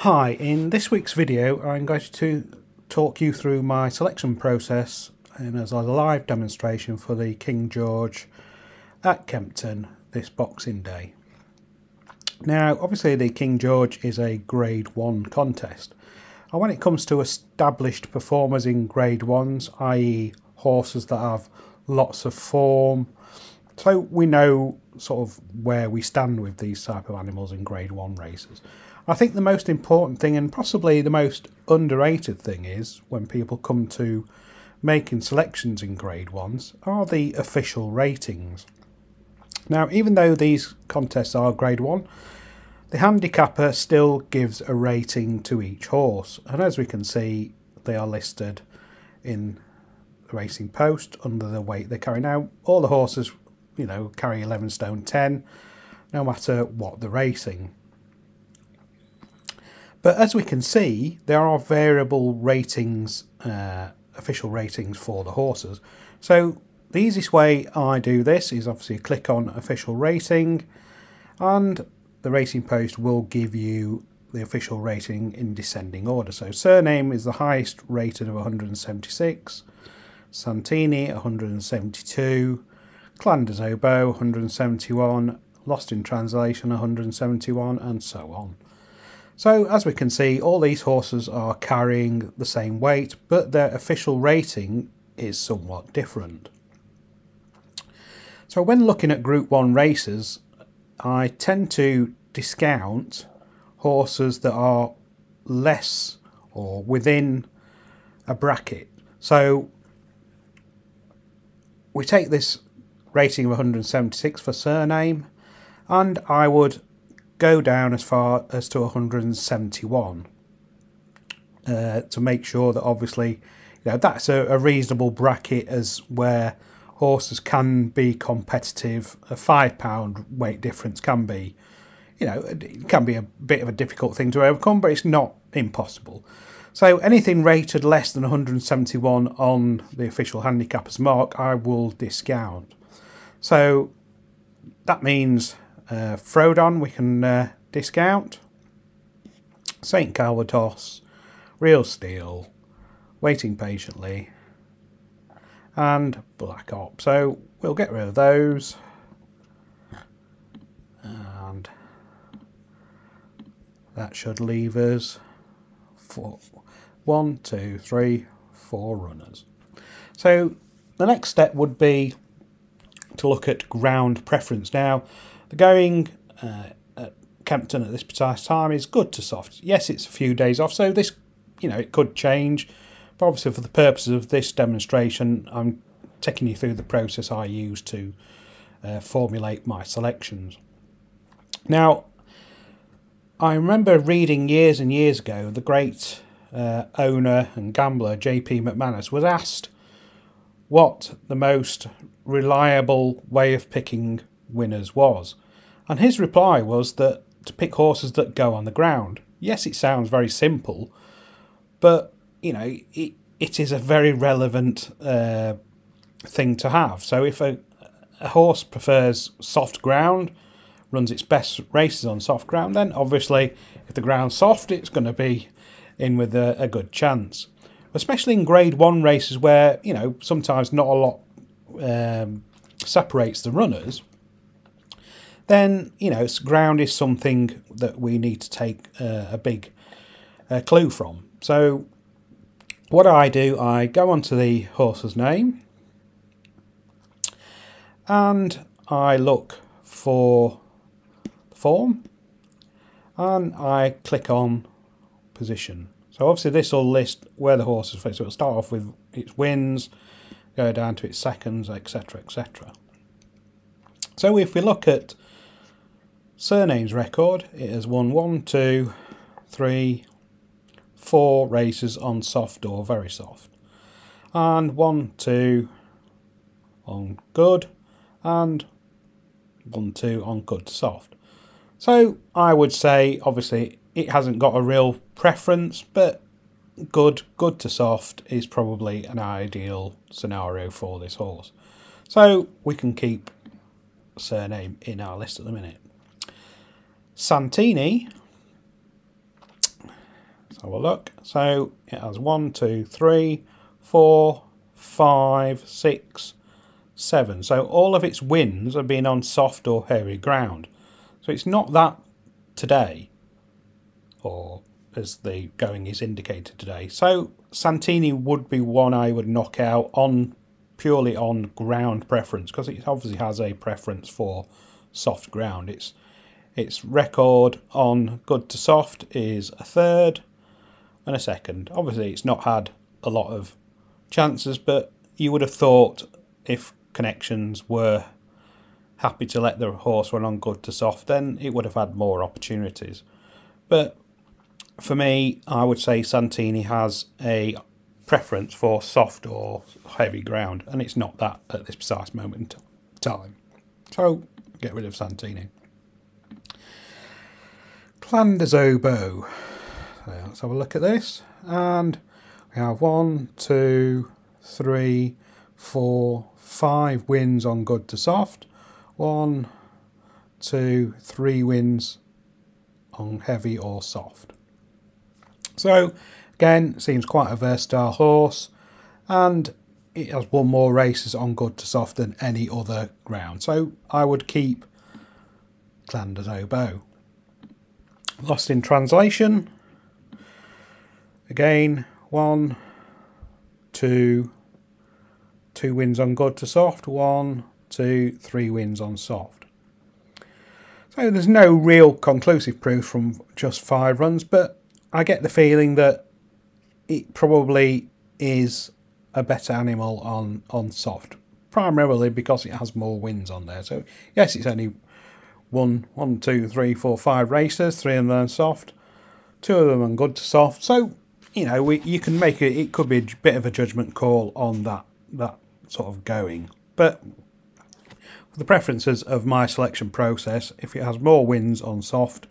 Hi, in this week's video I'm going to talk you through my selection process and as a live demonstration for the King George at Kempton this Boxing Day. Now obviously the King George is a Grade 1 contest, and when it comes to established performers in Grade 1s, i.e. horses that have lots of form, so we know sort of where we stand with these type of animals in Grade 1 races. I think the most important thing, and possibly the most underrated thing, is when people come to making selections in Grade 1s are the official ratings. Now even though these contests are Grade 1, the handicapper still gives a rating to each horse, and as we can see they are listed in the racing post under the weight they carry. Now all the horses, you know, carry 11 stone 10 no matter what the racing. But as we can see, there are variable ratings, official ratings for the horses. So the easiest way I do this is obviously click on official rating, and the racing post will give you the official rating in descending order. So Surname is the highest rated of 176, Santini 172, Clan des Obeaux 171, Lost in Translation 171, and so on. So as we can see, all these horses are carrying the same weight, but their official rating is somewhat different. So when looking at Group 1 races, I tend to discount horses that are less or within a bracket. So we take this rating of 176 for Surname, and I would go down as far as to 171 to make sure that obviously, you know, that's a reasonable bracket as where horses can be competitive. A £5 weight difference can be, you know, it can be a bit of a difficult thing to overcome, but it's not impossible. So anything rated less than 171 on the official handicapper's mark, I will discount. So that means Frodon we can discount, St Calvados, Real Steel, Waiting Patiently, and Black Op. So we'll get rid of those, and that should leave us 4 runners. So the next step would be to look at ground preference. Now the going at Kempton at this precise time is good to soft. Yes, it's a few days off, so this, you know, it could change, but obviously for the purposes of this demonstration I'm taking you through the process I use to formulate my selections. Now I remember reading years and years ago, the great owner and gambler J.P. McManus was asked what the most reliable way of picking winners was, and his reply was that to pick horses that go on the ground. Yes, it sounds very simple, but you know, it is a very relevant thing to have. So if a horse prefers soft ground, runs its best races on soft ground, then obviously if the ground's soft it's going to be in with a good chance. Especially in Grade 1 races where, you know, sometimes not a lot separates the runners, then, you know, ground is something that we need to take a big clue from. So what I do, I go onto the horse's name and I look for form and I click on position. So obviously this will list where the horse is faced. So it'll start off with its wins, go down to its seconds, etc, etc. So if we look at Surname's record, it has won 1, 2, 3, 4 races on soft or very soft, and 1, 2 on good, and 1, 2 on good to soft. So I would say obviously it hasn't got a real preference, but good to soft is probably an ideal scenario for this horse. So we can keep Surname in our list at the minute. Santini have a look. So it has 1, 2, 3, 4, 5, 6, 7. So all of its wins have been on soft or hairy ground. So it's not that today, or as the going is indicated today. So Santini would be one I would knock out on purely on ground preference, because it obviously has a preference for soft ground. Its record on good to soft is a third and a second. Obviously it's not had a lot of chances, but you would have thought if Connections were happy to let the horse run on good to soft, then it would have had more opportunities. But for me, I would say Santini has a preference for soft or heavy ground, and it's not that at this precise moment in time. So get rid of Santini. Clan des Obeaux. So let's have a look at this, and we have 1, 2, 3, 4, 5 wins on good to soft, 1, 2, 3 wins on heavy or soft. So again, seems quite a versatile horse, and it has won more races on good to soft than any other ground. So I would keep Clan des Obeaux. Lost in Translation. Again, 1, 2, 2 wins on good to soft, 1, 2, 3 wins on soft. So there's no real conclusive proof from just 5 runs, but I get the feeling that it probably is a better animal on soft, primarily because it has more wins on there. So yes, it's only won 1, 2, 3, 4, 5 races, 3 of them on soft, 2 of them on good to soft. So you know, you can make it. It could be a bit of a judgment call on that sort of going, but for the preferences of my selection process, if it has more wins on soft,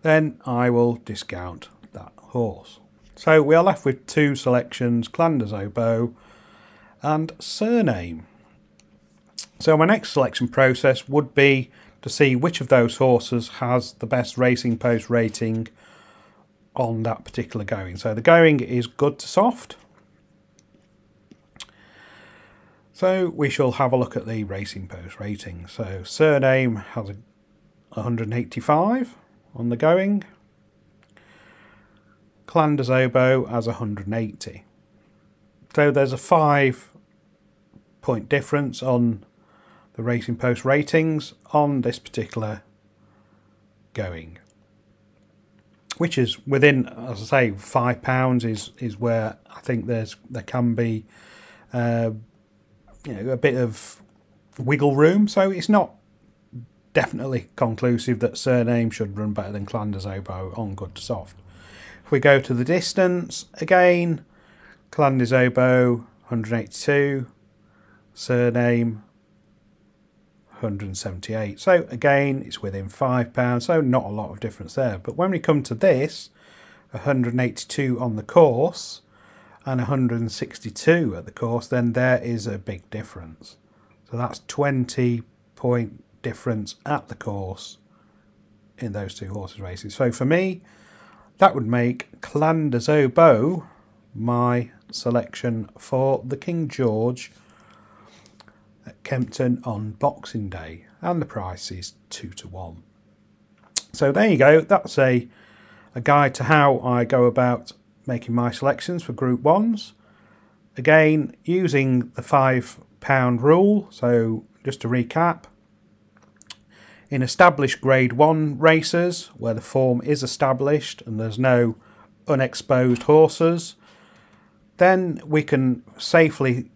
then I will discount that horse. So we are left with 2 selections, Clan des Obeaux and Surname. So my next selection process would be to see which of those horses has the best Racing Post rating on that particular going. So the going is good to soft. So we shall have a look at the Racing Post rating. So Surname has 185 on the going. Clan des Obeaux has 180. So there's a 5-point difference on the Racing Post ratings on this particular going, which is within, as I say, £5 is where I think there can be a bit of wiggle room. So it's not definitely conclusive that Surname should run better than Clan des Obeaux on good to soft. If we go to the distance again, Clan des Obeaux 182, Surname 178. So again, it's within £5, so not a lot of difference there. But when we come to this, 182 on the course and 162 at the course, then there is a big difference. So that's 20-point difference at the course in those 2 horses races. So for me, that would make Clan des Obeaux my selection for the King George at Kempton on Boxing Day, and the price is 2 to 1. So there you go. That's a guide to how I go about making my selections for Group 1s. Again, using the £5 rule. So just to recap, in established Grade 1 races where the form is established and there's no unexposed horses, then we can safely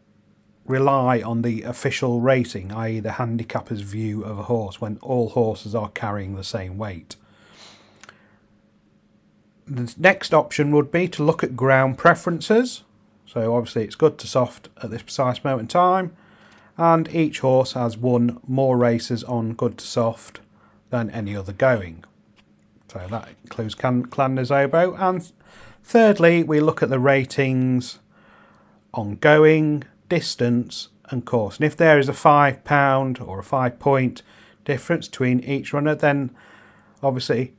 rely on the official rating, i.e. the handicapper's view of a horse, when all horses are carrying the same weight. The next option would be to look at ground preferences. So obviously it's good to soft at this precise moment in time, and each horse has won more races on good to soft than any other going. So that includes Clan des Obeaux. And thirdly, we look at the ratings on going, distance and course. And if there is a £5 or a 5-point difference between each runner, then obviously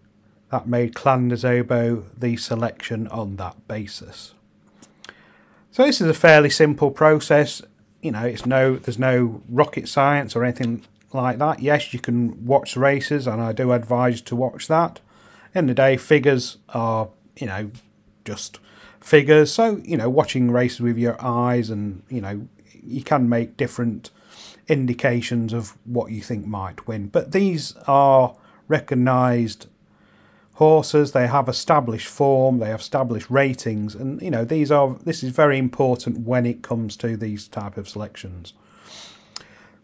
that made Clan des Obeaux the selection on that basis. So this is a fairly simple process. You know, there's no rocket science or anything like that. Yes, you can watch races, and I do advise you to watch that. In the day, figures are, you know, just figures. So, you know, watching races with your eyes, and, you know, you can make different indications of what you think might win. But these are recognised horses. They have established form, they have established ratings, and, you know, this is very important when it comes to these type of selections.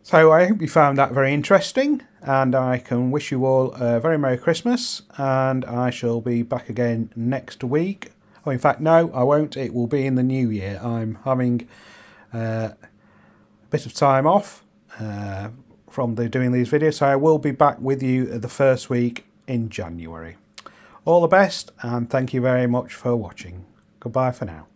So I hope you found that very interesting, and I can wish you all a very Merry Christmas, and I shall be back again next week. Oh, in fact, no, I won't. It will be in the new year. I'm having a bit of time off from doing these videos, so I will be back with you the first week in January. All the best, and thank you very much for watching. Goodbye for now.